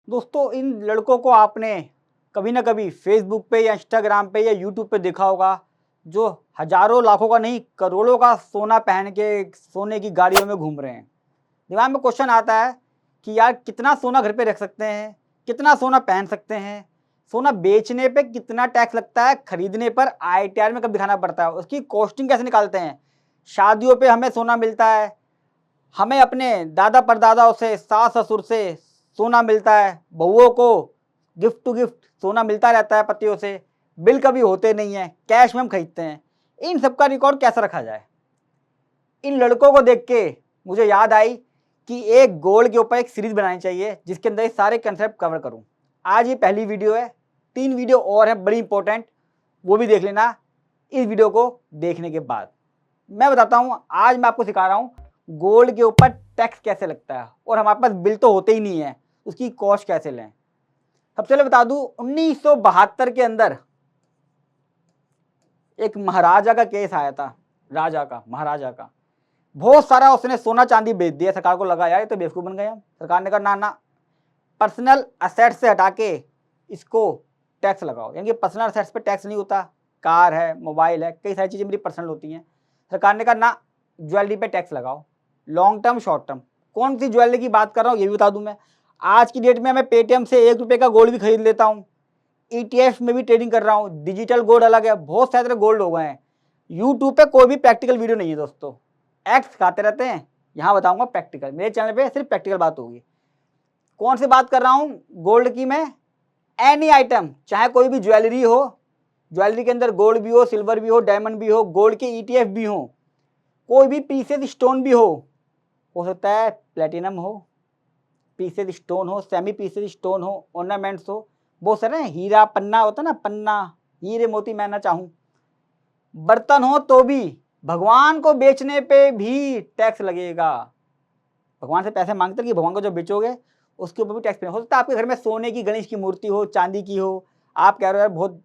दोस्तों, इन लड़कों को आपने कभी ना कभी फेसबुक पे या इंस्टाग्राम पे या यूट्यूब पे देखा होगा, जो हजारों लाखों का नहीं करोड़ों का सोना पहन के सोने की गाड़ियों में घूम रहे हैं। दिमाग में क्वेश्चन आता है कि यार कितना सोना घर पे रख सकते हैं, कितना सोना पहन सकते हैं, सोना बेचने पे कितना टैक्स लगता है, खरीदने पर आईटीआर में कब दिखाना पड़ता है, उसकी कॉस्टिंग कैसे निकालते हैं। शादियों पे हमें सोना मिलता है, हमें अपने दादा परदादाओं से, सास ससुर से सोना मिलता है, बहुओं को गिफ्ट टू गिफ्ट सोना मिलता रहता है पतियों से, बिल कभी होते नहीं है, कैश में हम खरीदते हैं। इन सबका रिकॉर्ड कैसे रखा जाए। इन लड़कों को देख के मुझे याद आई कि एक गोल्ड के ऊपर एक सीरीज बनानी चाहिए जिसके अंदर ये सारे कंसेप्ट कवर करूं। आज ये पहली वीडियो है, 3 वीडियो और है बड़ी इंपॉर्टेंट, वो भी देख लेना इस वीडियो को देखने के बाद। मैं बताता हूं, आज मैं आपको सिखा रहा हूं गोल्ड के ऊपर टैक्स कैसे लगता है, और हमारे पास बिल तो होते ही नहीं है, उसकी कॉस्ट कैसे लें। सबसे पहले बता दूं, 1972 के अंदर एक महाराजा का केस आया था, महाराजा का बहुत सारा उसने सोना चांदी बेच दिया। सरकार को लगा यार ये तो बेवकूफ बन गया। सरकार ने कहा ना ना, पर्सनल असेट्स से हटा के इसको टैक्स लगाओ, यानी कि पर्सनल असेट्स पे टैक्स नहीं होता। कार है, मोबाइल है, कई सारी चीजें मेरी पर्सनल होती हैं। सरकार ने कहा ना, ज्वेलरी पे टैक्स लगाओ। लॉन्ग टर्म, शॉर्ट टर्म, कौन सी ज्वेलरी की बात कर रहा हूँ ये भी बता दूं मैं। आज की डेट में मैं पेटीएम से 1 रुपये का गोल्ड भी खरीद लेता हूँ, ETF में भी ट्रेडिंग कर रहा हूँ। डिजिटल गोल्ड अलग है, बहुत सारे तरह गोल्ड हो गए हैं। यूट्यूब पे कोई भी प्रैक्टिकल वीडियो नहीं है दोस्तों, एक्ट खाते रहते हैं। यहाँ बताऊंगा प्रैक्टिकल, मेरे चैनल पे सिर्फ प्रैक्टिकल बात होगी। कौन सी बात कर रहा हूँ गोल्ड की मैं, एनी आइटम, चाहे कोई भी ज्वेलरी हो, ज्वेलरी के अंदर गोल्ड भी हो, सिल्वर भी हो, डायमंड भी हो, गोल्ड के ETF भी हो, कोई भी पीसेस स्टोन भी हो सकता है प्लेटिनम हो, पीसेस स्टोन हो, सेमी पीसेस स्टोन हो, ऑर्नामेंट्स हो, बहुत सारे हीरा पन्ना होता है ना, पन्ना हीरे मोती मैं ना चाहूं, बर्तन हो तो भी, भगवान को बेचने पे भी टैक्स लगेगा। भगवान से पैसे मांगते कि भगवान को जो बेचोगे उसके ऊपर भी टैक्स पे हो सकता है। आपके घर में सोने की गणेश की मूर्ति हो, चांदी की हो, आप कह रहे हो यार बहुत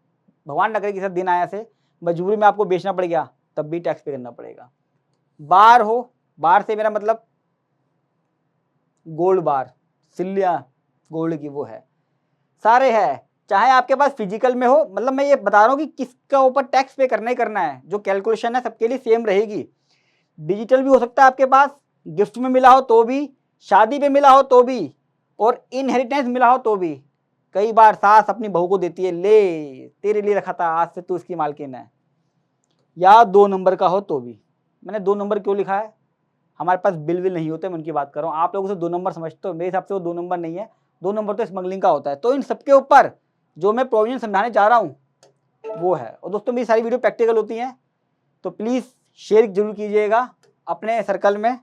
भगवान न करे कि सब दिन आया से मजबूरी में आपको बेचना पड़ गया, तब भी टैक्स पे करना पड़ेगा। बार हो, बार से मेरा मतलब गोल्ड बार, सिल्लिया गोल्ड की वो है, सारे है। चाहे आपके पास फिजिकल में हो, मतलब मैं ये बता रहा हूँ कि किसका ऊपर टैक्स पे करना ही करना है, जो कैलकुलेशन है सबके लिए सेम रहेगी। डिजिटल भी हो सकता है आपके पास, गिफ्ट में मिला हो तो भी, शादी पे मिला हो तो भी, और इनहेरिटेंस मिला हो तो भी। कई बार सास अपनी बहू को देती है, ले तेरे लिए रखा था, आज से तू इसकी मालकिन है। या 2 नंबर का हो तो भी। मैंने 2 नंबर क्यों लिखा है, हमारे पास बिल विल नहीं होते, मैं उनकी बात कर रहा हूँ। आप लोगों से 2 नंबर समझते हो, मेरे हिसाब से वो 2 नंबर नहीं है, 2 नंबर तो स्मगलिंग का होता है। तो इन सबके ऊपर जो मैं प्रोविजन समझाने जा रहा हूँ वो है। और दोस्तों मेरी सारी वीडियो प्रैक्टिकल होती हैं, तो प्लीज़ शेयर जरूर कीजिएगा अपने सर्कल में,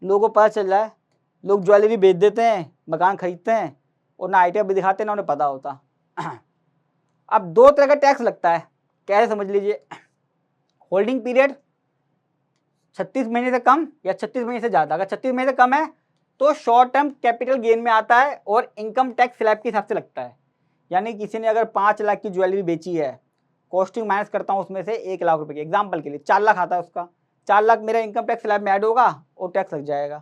लोगों को पता चल जाए। लोग ज्वेलरी बेच देते हैं, मकान खरीदते हैं, और ना आइडिया भी दिखाते ना उन्हें पता होता। अब 2 तरह का टैक्स लगता है, कैसे समझ लीजिए। होल्डिंग पीरियड 36 महीने से कम या 36 महीने से ज़्यादा। अगर 36 महीने से कम है तो शॉर्ट टर्म कैपिटल गेन में आता है और इनकम टैक्स स्लैब के हिसाब से लगता है। यानी किसी ने अगर 5 लाख की ज्वेलरी बेची है, कॉस्टिंग माइनस करता हूँ उसमें से 1 लाख रुपए की, एग्जाम्पल के लिए 4 लाख आता है उसका, 4 लाख मेरा इनकम टैक्स स्लैब में ऐड होगा और टैक्स लग जाएगा।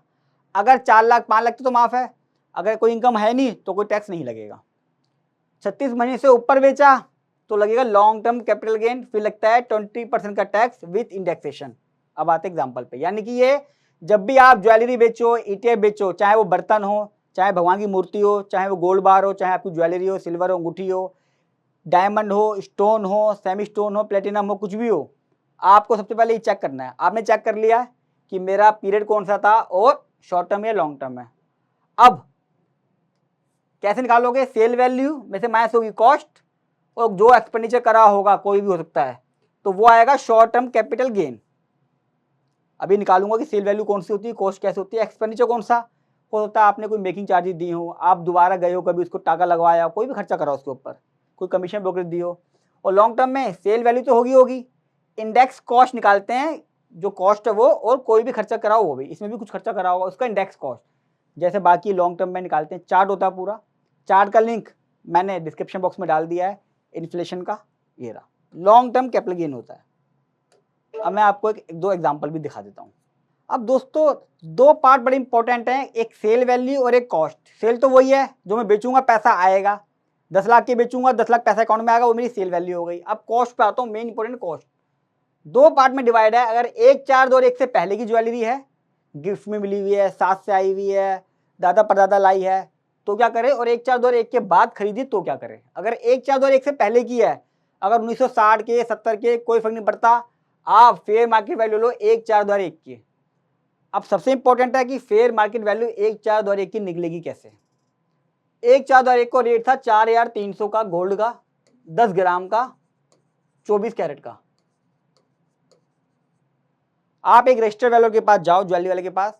अगर 4 लाख 5 लाख तो माफ़ है, अगर कोई इनकम है नहीं तो कोई टैक्स नहीं लगेगा। 36 महीने से ऊपर बेचा तो लगेगा लॉन्ग टर्म कैपिटल गेन, फिर लगता है 20% का टैक्स विथ इंडेक्सेशन। अब आते एग्जाम्पल पे, यानी कि ये जब भी आप ज्वेलरी बेचो, ETF बेचो, चाहे वो बर्तन हो, चाहे भगवान की मूर्ति हो, चाहे वो गोल्ड बार हो, चाहे आपकी ज्वेलरी हो, सिल्वर हो, अंगूठी हो, डायमंड हो, स्टोन हो, सेमी स्टोन हो, प्लेटिनम हो, कुछ भी हो, आपको सबसे पहले ये चेक करना है। आपने चेक कर लिया कि मेरा पीरियड कौन सा था और शॉर्ट टर्म या लॉन्ग टर्म है। अब कैसे निकालोगे, सेल वैल्यू में से माइनस होगी कॉस्ट, और जो एक्सपेंडिचर करा होगा कोई भी हो सकता है, तो वो आएगा शॉर्ट टर्म कैपिटल गेन। अभी निकालूंगा कि सेल वैल्यू कौन सी होती है, कॉस्ट कैसे होती है, एक्सपेंडिचर कौन सा हो सकता है। आपने कोई मेकिंग चार्जेस दी हो, आप दोबारा गए हो कभी उसको टाका लगवाया, कोई भी खर्चा करा उसके ऊपर, कोई कमीशन ब्रोकरेज दी हो। और लॉन्ग टर्म में सेल वैल्यू तो होगी, इंडेक्स कॉस्ट निकालते हैं, जो कॉस्ट है वो, और कोई भी खर्चा कराओ वो भी, इसमें भी कुछ खर्चा करा होगा उसका इंडेक्स कॉस्ट, जैसे बाकी लॉन्ग टर्म में निकालते हैं। चार्ट होता है पूरा, चार्ट का लिंक मैंने डिस्क्रिप्शन बॉक्स में डाल दिया है, इन्फ्लेशन का, ये रहा। लॉन्ग टर्म कैपिटल गेन होता है। अब मैं आपको एक 2 एग्जांपल भी दिखा देता हूँ। अब दोस्तों 2 पार्ट बड़े इंपॉर्टेंट हैं, एक सेल वैल्यू और एक कॉस्ट। सेल तो वही है, जो मैं बेचूंगा पैसा आएगा, 10 लाख के बेचूंगा 10 लाख पैसा अकाउंट में आएगा, वो मेरी सेल वैल्यू हो गई। अब कॉस्ट पे आता हूँ, मेन इंपॉर्टेंट कॉस्ट। दो पार्ट में डिवाइड है। अगर 1/4 और 1 से पहले की ज्वेलरी है, गिफ्ट में मिली हुई है, साथ से आई हुई है, दादा परदादा लाई है, तो क्या करें, और 1/4 और 1 के बाद खरीदी तो क्या करें। अगर 1/4 और 1 से पहले की है, अगर 1960 के 70 के कोई फर्क नहीं पड़ता, आप फेयर मार्केट वैल्यू लो 1/4 और 1 की। अब सबसे इंपॉर्टेंट है कि फेयर मार्केट वैल्यू 1/4 और 1 की निकलेगी कैसे। 1/4 और 1 को रेट था 4,300 का गोल्ड का, 10 ग्राम का, 24 कैरेट का। आप एक रजिस्टर वाले के पास जाओ, ज्वेलरी वाले के पास,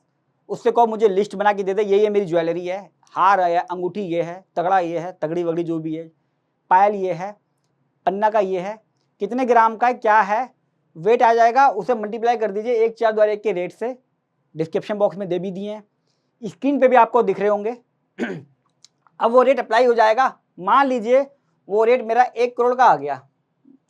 उससे कहो मुझे लिस्ट बना के दे दे, ये मेरी ज्वेलरी है, हार है, अंगूठी ये है, तगड़ा ये है, तगड़ी वगड़ी जो भी है, पायल ये है, पन्ना का ये है, कितने ग्राम का है, क्या है, वेट आ जाएगा, उसे मल्टीप्लाई कर दीजिए 1/4 और 1 के रेट से। डिस्क्रिप्शन बॉक्स में दे भी दिए हैं, स्क्रीन पे भी आपको दिख रहे होंगे। अब वो रेट अप्लाई हो जाएगा। मान लीजिए वो रेट मेरा 1 करोड़ का आ गया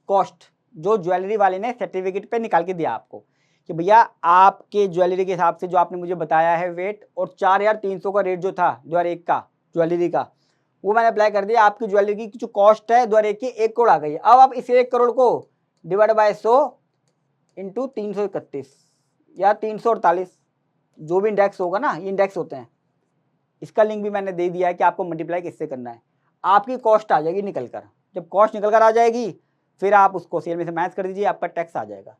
कॉस्ट, जो ज्वेलरी वाले ने सर्टिफिकेट पे निकाल के दिया आपको कि भैया आपके ज्वेलरी के हिसाब से जो आपने मुझे बताया है वेट, और 4,300 का रेट जो था 2001 का ज्वेलरी का, वो मैंने अप्लाई कर दिया। आपकी ज्वेलरी की जो कॉस्ट है 2001 की 1 करोड़ आ गई। अब आप इस 1 करोड़ को डिवाइड बाय 100 इंटू 331 या 348, जो भी इंडेक्स होगा ना, ये इंडेक्स होते हैं, इसका लिंक भी मैंने दे दिया है कि आपको मल्टीप्लाई किससे करना है। आपकी कॉस्ट आ जाएगी निकल कर। जब कॉस्ट निकल कर आ जाएगी, फिर आप उसको सेल में से माइनस कर दीजिए, आपका टैक्स आ जाएगा।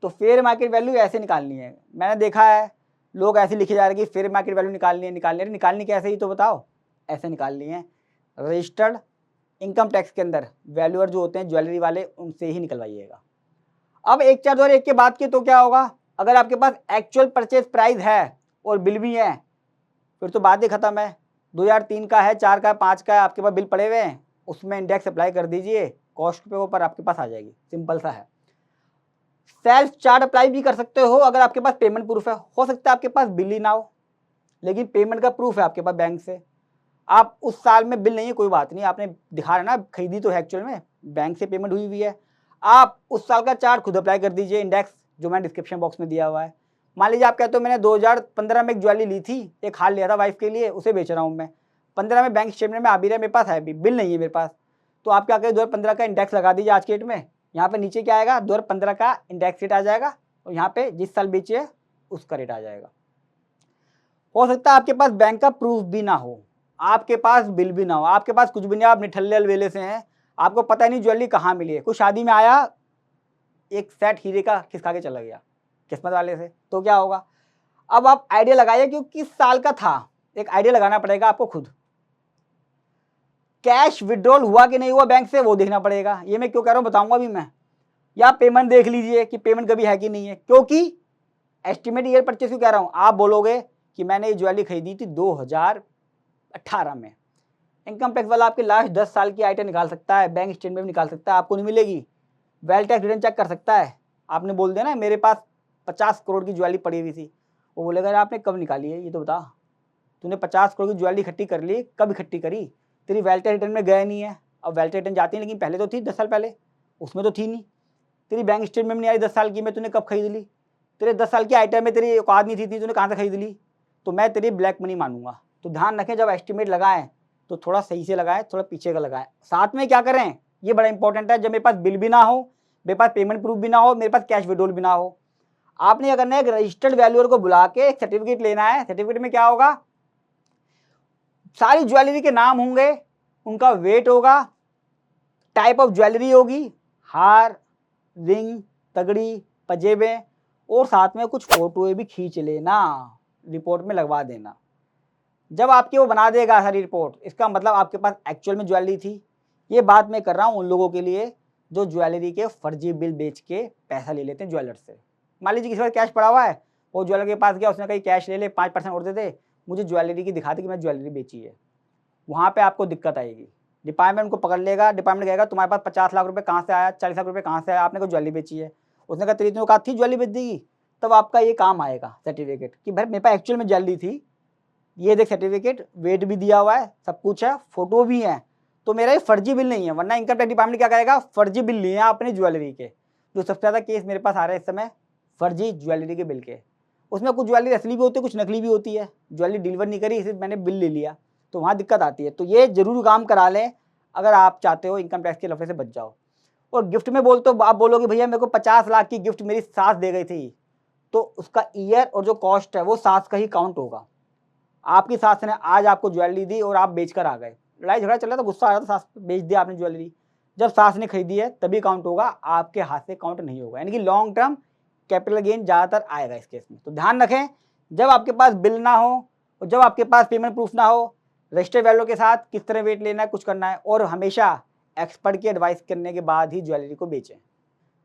तो फेयर मार्केट वैल्यू ऐसे निकालनी है। मैंने देखा है लोग ऐसे लिखे जा रहे हैं कि फेयर मार्केट वैल्यू निकालनी कैसे, ही तो बताओ। ऐसे निकालनी है, रजिस्टर्ड इनकम टैक्स के अंदर वैल्यूअर जो होते हैं ज्वेलरी वाले, उनसे ही निकलवाइएगा। अब 1/4 और 1 के बाद के तो क्या होगा, अगर आपके पास एक्चुअल परचेज प्राइस है और बिल भी है, फिर तो बात ही खत्म है। 2003 का है, 4 का है, 5 का है, आपके पास बिल पड़े हुए हैं, उसमें इंडेक्स अप्लाई कर दीजिए, कॉस्ट पे ऊपर आपके पास आ जाएगी। सिंपल सा है। सेल्फ चार्ट अप्लाई भी कर सकते हो अगर आपके पास पेमेंट प्रूफ है। हो सकता है आपके पास बिल ही ना हो, लेकिन पेमेंट का प्रूफ है आपके पास बैंक से। आप उस साल में बिल नहीं है, कोई बात नहीं, आपने दिखा रहा ना, खरीदी तो है एक्चुअल में, बैंक से पेमेंट हुई हुई है। आप उस साल का चार्ट खुद अप्लाई कर दीजिए, इंडेक्स जो मैंने डिस्क्रिप्शन बॉक्स में दिया हुआ है। मान लीजिए आप कहते हो मैंने 2015 में एक ज्वेलरी ली थी, एक हार लिया था वाइफ के लिए, उसे बेच रहा हूँ मैं। 15 में बैंक स्टेटमेंट में आ भी रहा है, मेरे पास है भी, बिल नहीं है मेरे पास। तो आप क्या करें, 2015 का इंडेक्स लगा दीजिए आज के डेट में। यहाँ पे नीचे क्या आएगा, 2015 का इंडेक्स रेट आ जाएगा, और यहाँ पे जिस साल बेचे है उसका रेट आ जाएगा। हो सकता है आपके पास बैंक का प्रूफ भी ना हो, आपके पास बिल भी ना हो, आपके पास कुछ भी नहीं, आप निठल्ले अलवेले से हैं, आपको पता नहीं ज्वेलरी कहाँ मिली है। कुछ शादी में आया, एक सेट हीरे का खिसका के चला गया किस्मत वाले से, तो क्या होगा। अब आप आइडिया लगाइए कि किस साल का था, एक आइडिया लगाना पड़ेगा आपको खुद। कैश विड्रॉल हुआ कि नहीं हुआ बैंक से, वो देखना पड़ेगा। ये मैं क्यों कह रहा हूँ बताऊंगा भी मैं। या पेमेंट देख लीजिए कि पेमेंट कभी है कि नहीं है, क्योंकि एस्टिमेट ईयर परचेज क्यों कह रहा हूँ। आप बोलोगे कि मैंने ये ज्वेलरी खरीदी थी 2018 में, इनकम टैक्स वाला आपके लास्ट 10 साल की आइटम निकाल सकता है, बैंक स्टेटमेंट निकाल सकता है, आपको नहीं मिलेगी। वेल टैक्स रिटर्न चेक कर सकता है। आपने बोल दिया ना मेरे पास 50 करोड़ की ज्वेलरी पड़ी हुई थी, वो बोलेगा आपने कब निकाली है, ये तो बता। तूने 50 करोड़ की ज्वेलरी इकट्ठी कर ली, कब इकट्ठी करी, तेरी वेल टैक्स रिटर्न में गया नहीं है। अब वेल टैक्स रिटर्न जाती है, लेकिन पहले तो थी 10 साल पहले, उसमें तो थी नहीं। तेरी बैंक स्टेटमेंट में नहीं आई 10 साल की, मैं तूने कब खरीद ली। तेरे 10 साल की आइटम में तेरी औकात नहीं थी, तूने कहाँ से खरीद ली, तो मैं तेरी ब्लैक मनी मानूंगा। तो ध्यान रखें, जब एस्टिमेट लगाएं तो थोड़ा सही से लगाएं, थोड़ा पीछे का लगाएं। साथ में क्या करें, ये बड़ा इंपॉर्टेंट है, जब मेरे पास बिल भी ना हो, मेरे पास पेमेंट प्रूफ भी ना हो, मेरे पास कैश विड्रॉल भी ना हो, आपने क्या करना है, एक रजिस्टर्ड वैल्यूअर को बुला के एक सर्टिफिकेट लेना है। सर्टिफिकेट में क्या होगा, सारी ज्वेलरी के नाम होंगे, उनका वेट होगा, टाइप ऑफ ज्वेलरी होगी, हार, रिंग, तगड़ी, पजेबे, और साथ में कुछ फोटोएं भी खींच लेना, रिपोर्ट में लगवा देना। जब आपकी वो बना देगा सारी रिपोर्ट, इसका मतलब आपके पास एक्चुअल में ज्वेलरी थी। ये बात मैं कर रहा हूँ उन लोगों के लिए जो ज्वेलरी के फर्जी बिल बेच के पैसा ले लेते हैं ज्वेलर से। मान लीजिए किसी के पास कैश पड़ा हुआ है, वो ज्वेलर के पास गया, उसने कहीं कैश ले ले, 5% और दे दे, मुझे ज्वेलरी की दिखा दे कि मैं ज्वेलरी बेची है। वहाँ पे आपको दिक्कत आएगी, डिपार्टमेंट को पकड़ लेगा। डिपार्टमेंट कहेगा तुम्हारे पास 50 लाख रुपए कहाँ से आया, 40 लाख रुपए कहाँ से आया, आपने कोई ज्वेलरी बेची है। उसने कहा तेरी तो औकात थी ज्वेलरी बेच देगी, तब आपका ये काम आएगा सर्टिफिकेट कि भाई मेरे पास एक्चुअल में ज्वेलरी थी, ये देख सर्टिफिकेट, वेट भी दिया हुआ है, सब कुछ है, फोटो भी है, तो मेरा ये फर्जी बिल नहीं है। वरना इनकम टैक्स डिपार्टमेंट क्या कहेगा, फर्जी बिल लिए हैं आपने ज्वेलरी के। जो सबसे ज़्यादा केस मेरे पास आ रहे हैं इस समय फर्जी ज्वेलरी के बिल के। उसमें कुछ ज्वेलरी असली भी होती है, कुछ नकली भी होती है। ज्वेलरी डिलीवर नहीं करी, सिर्फ मैंने बिल ले लिया, तो वहाँ दिक्कत आती है। तो ये जरूर काम करा लें अगर आप चाहते हो इनकम टैक्स के लफड़े से बच जाओ। और गिफ्ट में बोल तो आप बोलोगे भैया मेरे को 50 लाख की गिफ्ट मेरी सास दे गई थी, तो उसका ईयर और जो कॉस्ट है वो सास का ही काउंट होगा। आपकी सास ने आज आपको ज्वेलरी दी और आप बेचकर आ गए, लड़ाई झगड़ा चल रहा था, गुस्सा आ रहा था, सास बेच दिया आपने ज्वेलरी, जब सास ने खरीदी है तभी काउंट होगा, आपके हाथ से काउंट नहीं होगा। यानी कि लॉन्ग टर्म कैपिटल गेन ज़्यादातर आएगा इस केस में। तो ध्यान रखें, जब आपके पास बिल ना हो और जब आपके पास पेमेंट प्रूफ ना हो, रजिस्टर्ड वैल्यू के साथ किस तरह वेट लेना है, कुछ करना है, और हमेशा एक्सपर्ट की एडवाइस करने के बाद ही ज्वेलरी को बेचें।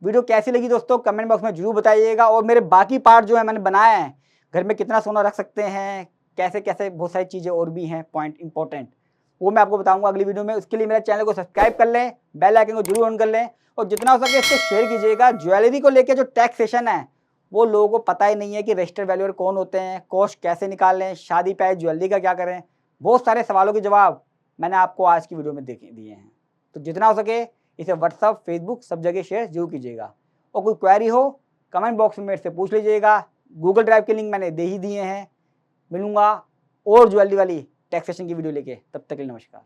वीडियो कैसी लगी दोस्तों कमेंट बॉक्स में जरूर बताइएगा। और मेरे बाकी पार्ट जो है मैंने बनाए हैं, घर में कितना सोना रख सकते हैं, कैसे कैसे बहुत सारी चीज़ें और भी हैं पॉइंट इंपॉर्टेंट, वो मैं आपको बताऊंगा अगली वीडियो में। उसके लिए मेरे चैनल को सब्सक्राइब कर लें, बेल आइकन को जरूर ऑन कर लें, और जितना हो सके इसको शेयर कीजिएगा। ज्वेलरी को लेकर जो टैक्सेशन है वो लोगों को पता ही नहीं है कि रजिस्टर्ड वैल्यूअर कौन होते हैं, कॉस्ट कैसे निकाल लें, शादी पे ज्वेलरी का क्या करें, बहुत सारे सवालों के जवाब मैंने आपको आज की वीडियो में दिए हैं। तो जितना हो सके इसे व्हाट्सअप, फेसबुक सब जगह शेयर जरूर कीजिएगा। और कोई क्वेरी हो कमेंट बॉक्स में मेरे से पूछ लीजिएगा। गूगल ड्राइव के लिंक मैंने दे ही दिए हैं। मिलूंगा और ज्वेलरी वाली टैक्सेशन की वीडियो लेके, तब तक के लिए नमस्कार।